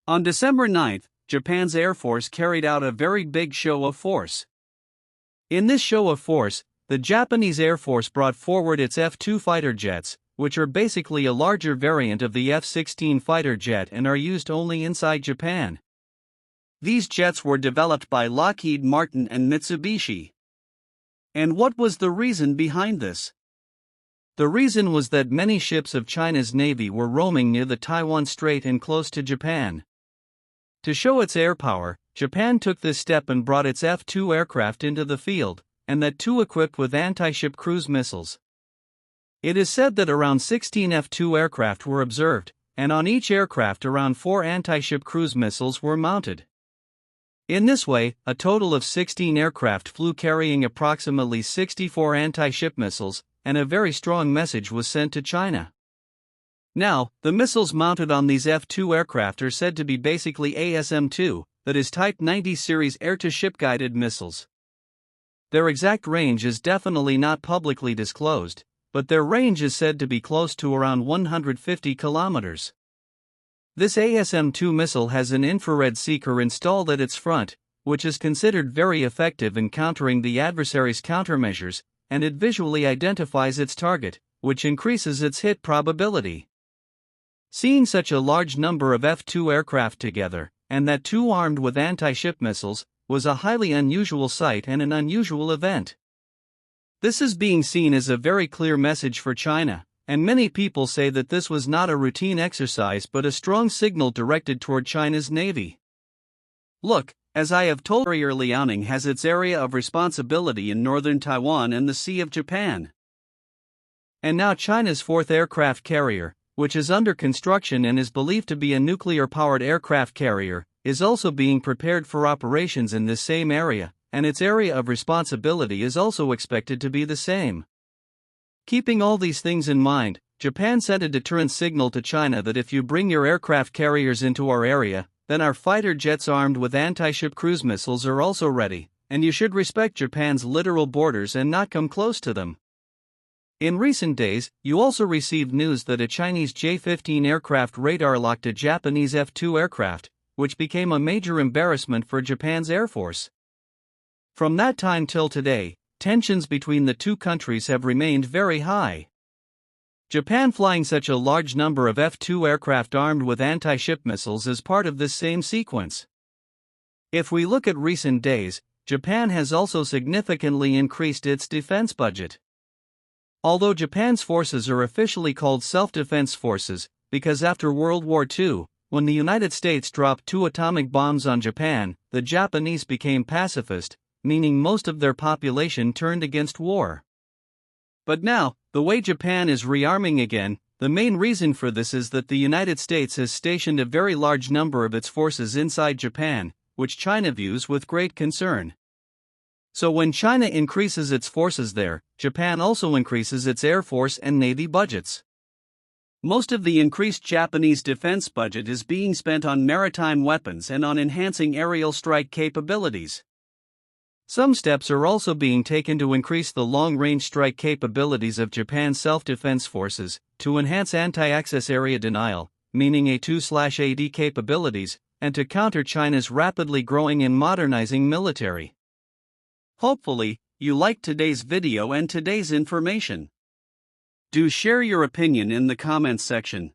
On December 9, Japan's Air Force carried out a very big show of force. In this show of force, the Japanese Air Force brought forward its F-2 fighter jets, which are basically a larger variant of the F-16 fighter jet and are used only inside Japan. These jets were developed by Lockheed Martin and Mitsubishi. And what was the reason behind this? The reason was that many ships of China's navy were roaming near the Taiwan Strait and close to Japan. To show its air power, Japan took this step and brought its F-2 aircraft into the field, and that too equipped with anti-ship cruise missiles. It is said that around 16 F-2 aircraft were observed, and on each aircraft around 4 anti-ship cruise missiles were mounted. In this way, a total of 16 aircraft flew carrying approximately 64 anti-ship missiles, and a very strong message was sent to China. Now, the missiles mounted on these F-2 aircraft are said to be basically ASM-2, that is Type 90 series air-to-ship guided missiles. Their exact range is definitely not publicly disclosed, but their range is said to be close to around 150 kilometers. This ASM-2 missile has an infrared seeker installed at its front, which is considered very effective in countering the adversary's countermeasures, and it visually identifies its target, which increases its hit probability. Seeing such a large number of F-2 aircraft together, and that too armed with anti-ship missiles, was a highly unusual sight and an unusual event. This is being seen as a very clear message for China, and many people say that this was not a routine exercise but a strong signal directed toward China's navy. Look, as I have told earlier, Liaoning has its area of responsibility in northern Taiwan and the Sea of Japan. And now China's 4th aircraft carrier, which is under construction and is believed to be a nuclear-powered aircraft carrier, is also being prepared for operations in this same area, and its area of responsibility is also expected to be the same. Keeping all these things in mind, Japan sent a deterrent signal to China that if you bring your aircraft carriers into our area, then our fighter jets armed with anti-ship cruise missiles are also ready, and you should respect Japan's literal borders and not come close to them. In recent days, you also received news that a Chinese J-15 aircraft radar locked a Japanese F-2 aircraft, which became a major embarrassment for Japan's Air Force. From that time till today, tensions between the two countries have remained very high. Japan flying such a large number of F-2 aircraft armed with anti-ship missiles is part of this same sequence. If we look at recent days, Japan has also significantly increased its defense budget. Although Japan's forces are officially called self-defense forces, because after World War II, when the United States dropped 2 atomic bombs on Japan, the Japanese became pacifist, meaning most of their population turned against war. But now, the way Japan is rearming again, the main reason for this is that the United States has stationed a very large number of its forces inside Japan, which China views with great concern. So when China increases its forces there, Japan also increases its Air Force and Navy budgets. Most of the increased Japanese defense budget is being spent on maritime weapons and on enhancing aerial strike capabilities. Some steps are also being taken to increase the long-range strike capabilities of Japan's self-defense forces, to enhance anti-access area denial, meaning A2/AD capabilities, and to counter China's rapidly growing and modernizing military. Hopefully, you liked today's video and today's information. Do share your opinion in the comments section.